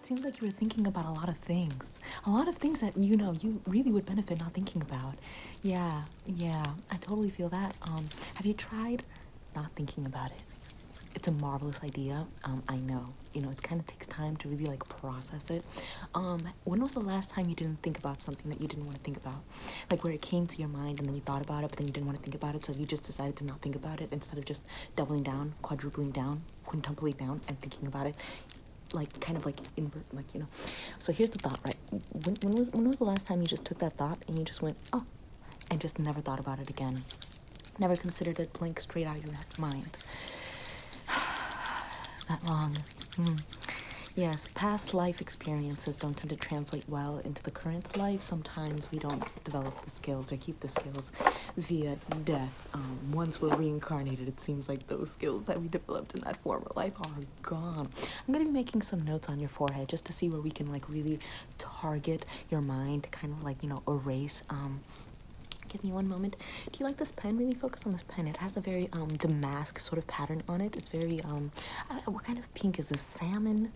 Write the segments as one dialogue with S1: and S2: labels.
S1: It seems like you were thinking about a lot of things. A lot of things that, you really would benefit not thinking about. Yeah, I totally feel that. Have you tried not thinking about it? It's a marvelous idea. I know. It kind of takes time to really like process it. When was the last time you didn't think about something that you didn't want to think about? Like where it came to your mind and then you thought about it, but then you didn't want to think about it, so you just decided to not think about it instead of just doubling down, quadrupling down, quintupling down, and thinking about it. Like kind of like invert, So here's the thought, right? When was the last time you just took that thought and you just went, oh, and just never thought about it again? Never considered it, blank straight out of your mind. That long. Yes, past life experiences don't tend to translate well into the current life. Sometimes we don't develop the skills or keep the skills via death. Once we're reincarnated, it seems like those skills that we developed in that former life are gone. I'm going to be making some notes on your forehead just to see where we can like really target your mind to kind of like, erase Give me one moment. Do you like this pen? Really focus on this pen. It has a very damask sort of pattern on it. It's very what kind of pink is this? Salmon.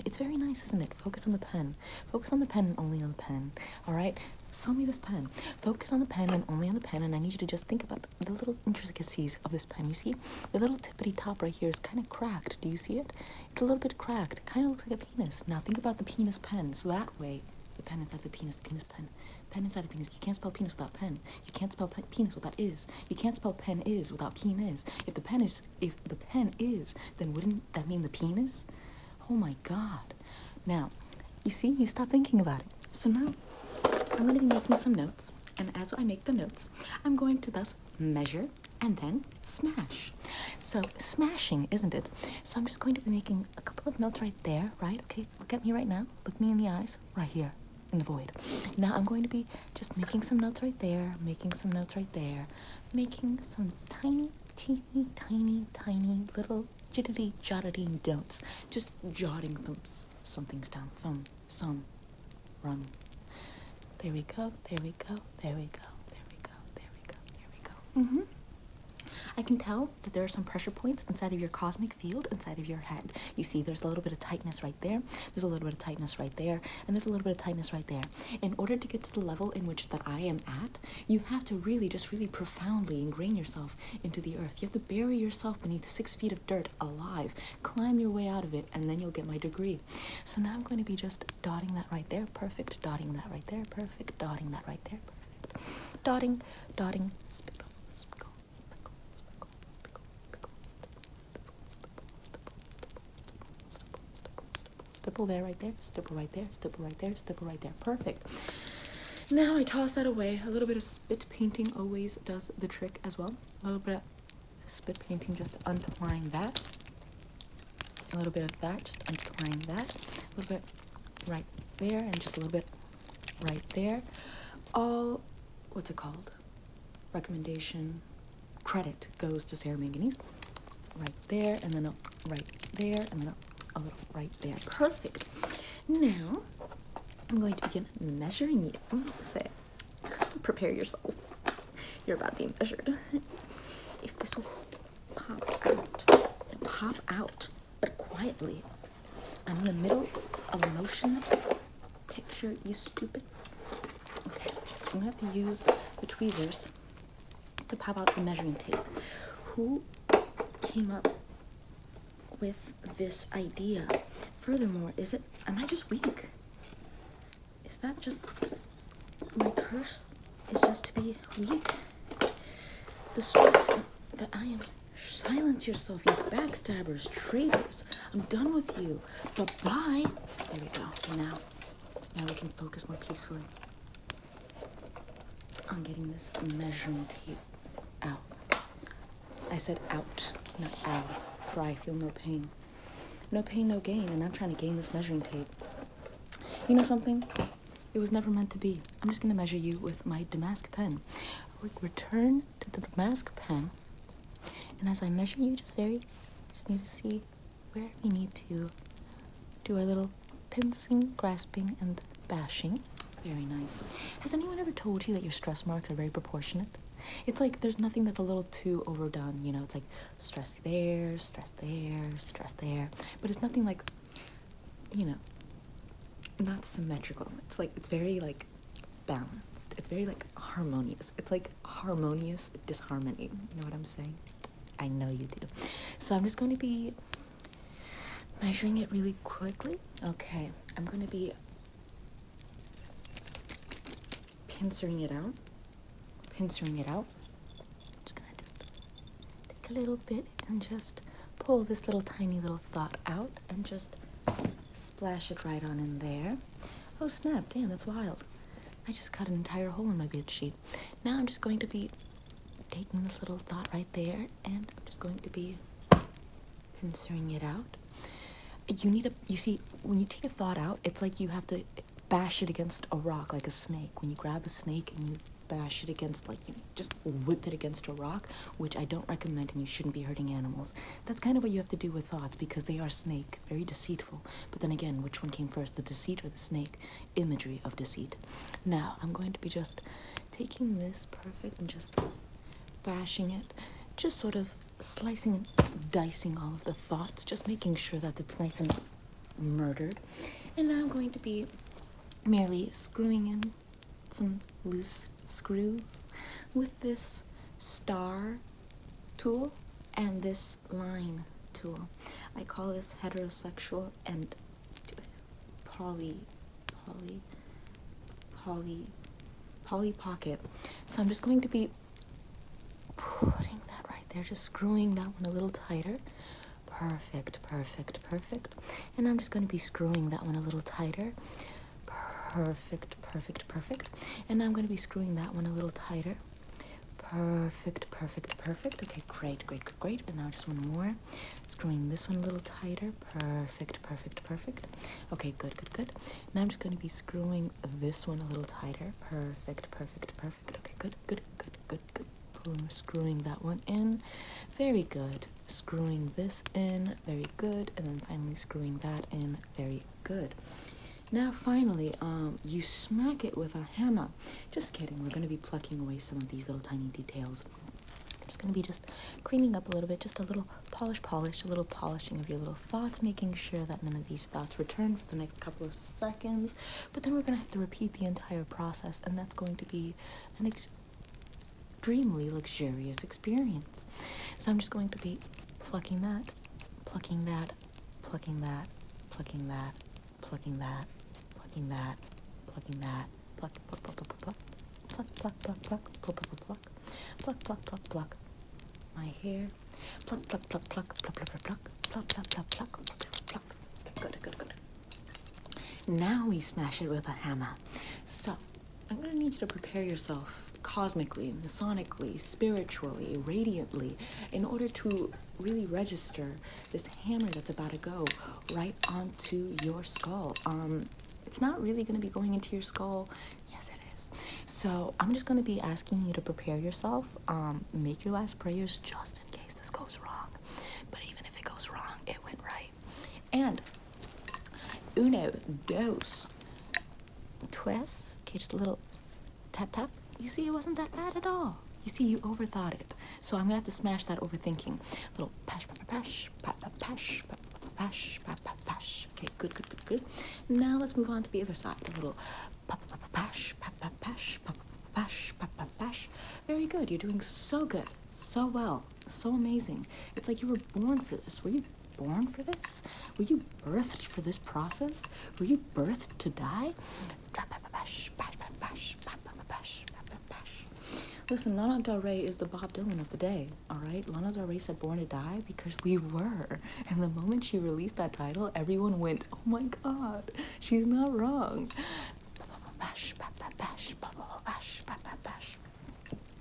S1: It's very nice, isn't it? Focus on the pen. Focus on the pen and only on the pen. All right. Sell me this pen. Focus on the pen and only on the pen, and I need you to just think about the little intricacies of this pen. You see, the little tippity top right here is kind of cracked. Do you see it? It's a little bit cracked. It kind of looks like a penis. Now think about the penis pen. So that way, the pen inside the penis pen. Pen inside a penis. You can't spell penis without pen. You can't spell penis without is. You can't spell pen is without penis. If the pen is, then wouldn't that mean the penis? Oh my God. Now, you see, you stop thinking about it. So now, I'm going to be making some notes. And as I make the notes, I'm going to thus measure and then smash. So smashing, isn't it? So I'm just going to be making a couple of notes right there, right? Okay, look at me right now. Look me in the eyes, right here. In the void. Now I'm going to be just making some notes right there, making some notes right there, making some tiny, teeny, tiny little jittity jottity notes. Just jotting some things down. Some, run. There we go, there we go, there we go, there we go, there we go, there we go. I can tell that there are some pressure points inside of your cosmic field, inside of your head. You see, there's a little bit of tightness right there. There's a little bit of tightness right there. And there's a little bit of tightness right there. In order to get to the level in which that I am at, you have to really profoundly ingrain yourself into the earth. You have to bury yourself beneath 6 feet of dirt alive. Climb your way out of it, and then you'll get my degree. So now I'm going to be just dotting that right there. Perfect. Dotting that right there. Perfect. Dotting that right there. Perfect. Dotting, spittle. Stipple there, right there, stipple right there, stipple right there, stipple right there. Perfect. Now I toss that away. A little bit of spit painting always does the trick as well. A little bit of spit painting, just untwining that. A little bit of that, just untwining that. A little bit right there, and just a little bit right there. All, what's it called? Recommendation, credit goes to Sarah Manganese. Right there, and then right there, and then a little right there. Perfect. Now, I'm going to begin measuring you. I'm going to say, prepare yourself. You're about to be measured. If this will pop out, but quietly. I'm in the middle of a motion picture, you stupid. Okay, so I'm going to have to use the tweezers to pop out the measuring tape. Who came up with this idea? Furthermore, am I just weak? Is that just my curse? Is just to be weak? The stress that I am. Silence yourself, you backstabbers, traitors. I'm done with you. Bye-bye. There we go. Now we can focus more peacefully on getting this measuring tape out. I said out, not out, for I feel no pain. No pain, no gain, and I'm trying to gain this measuring tape. You know something? It was never meant to be. I'm just going to measure you with my damask pen. Return to the damask pen, and as I measure you, just need to see where we need to do our little pincing, grasping, and bashing. Very nice. Has anyone ever told you that your stress marks are very proportionate? It's like there's nothing that's a little too overdone, it's like stress there, stress there, stress there. But it's nothing like, not symmetrical. It's like, it's very like balanced. It's very like harmonious. It's like harmonious disharmony. You know what I'm saying? I know you do. So I'm just going to be measuring it really quickly. Okay, I'm going to be pincering it out. Pincering it out. I'm just going to just take a little bit and just pull this little tiny little thought out and just splash it right on in there. Oh snap, damn, that's wild. I just cut an entire hole in my bed sheet. Now I'm just going to be taking this little thought right there and I'm just going to be pincering it out. You see, when you take a thought out, it's like you have to bash it against a rock like a snake. When you grab a snake and you bash it against, like, you just whip it against a rock, which I don't recommend, and you shouldn't be hurting animals. That's kind of what you have to do with thoughts, because they are snake, very deceitful. But then again, which one came first, the deceit or the snake? Imagery of deceit. Now, I'm going to be just taking this perfect and just bashing it, just sort of slicing and dicing all of the thoughts, just making sure that it's nice and murdered. And now I'm going to be merely screwing in some loose screws with this star tool and this line tool. I call this heterosexual and poly pocket. So I'm just going to be putting that right there, just screwing that one a little tighter. Perfect. And I'm just going to be screwing that one a little tighter. Perfect. And I'm going to be screwing that one a little tighter. Perfect. Okay, great. And now just one more. Screwing this one a little tighter. Perfect. Okay, good. Now I'm just going to be screwing this one a little tighter. Perfect. Okay, good. Screwing that one in. Very good. Screwing this in. Very good. And then finally screwing that in. Very good. Now finally, you smack it with a hammer. Just kidding, we're going to be plucking away some of these little tiny details. I'm just going to be just cleaning up a little bit, just a little polish, a little polishing of your little thoughts, making sure that none of these thoughts return for the next couple of seconds. But then we're going to have to repeat the entire process, and that's going to be an extremely luxurious experience. So I'm just going to be plucking that, plucking that, plucking that, plucking that, plucking that, plucking that, plucking that, pluck, pluck, pluck, pluck, pluck, pluck, pluck, pluck, pluck, pluck, pluck, pluck, pluck, pluck, pluck, pluck, my hair, pluck, pluck, pluck, pluck, pluck, pluck, pluck, pluck, pluck, pluck, pluck, pluck, pluck. Good. Now we smash it with a hammer. So I'm gonna need you to prepare yourself cosmically, masonically, spiritually, radiantly, in order to really register this hammer that's about to go right onto your skull. It's not really going to be going into your skull. Yes, it is. So I'm just going to be asking you to prepare yourself. Make your last prayers just in case this goes wrong. But even if it goes wrong, it went right. And uno, dos, tres. Okay, just a little tap. You see, it wasn't that bad at all. You see, you overthought it. So I'm going to have to smash that overthinking. Little pash. Okay, good. Now let's move on to the other side. A little pash. Very good. You're doing so good. So well. So amazing. It's like you were born for this. Were you born for this? Were you birthed for this process? Were you birthed to die? Listen, Lana Del Rey is the Bob Dylan of the day, all right? Lana Del Rey said Born to Die because we were. And the moment she released that title, everyone went, oh my God, she's not wrong.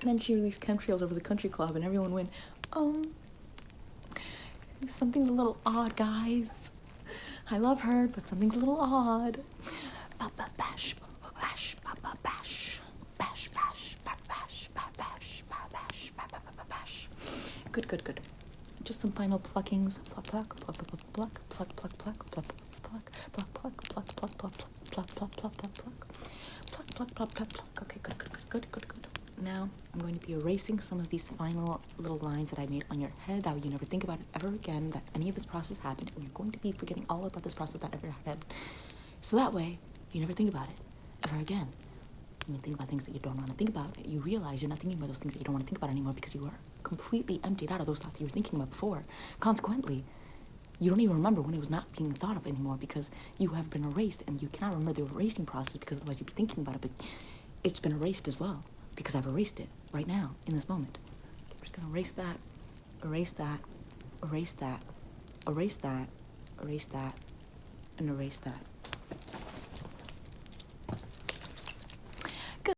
S1: And then she released Chemtrails Over the Country Club and everyone went, something's a little odd, guys. I love her, but something's a little odd. Good. Just some final pluckings. Pluck. Okay, good. Now I'm going to be erasing some of these final little lines that I made on your head. That way you never think about it ever again, that any of this process happened, and you're going to be forgetting all about this process that ever happened. So that way, you never think about it ever again. When you think about things that you don't want to think about, you realize you're not thinking about those things that you don't want to think about anymore because you are completely emptied out of those thoughts you were thinking about before. Consequently, you don't even remember when it was not being thought of anymore because you have been erased, and you cannot remember the erasing process because otherwise you'd be thinking about it, but it's been erased as well because I've erased it right now in this moment. I'm just gonna erase that, erase that, erase that, erase that, erase that, and erase that.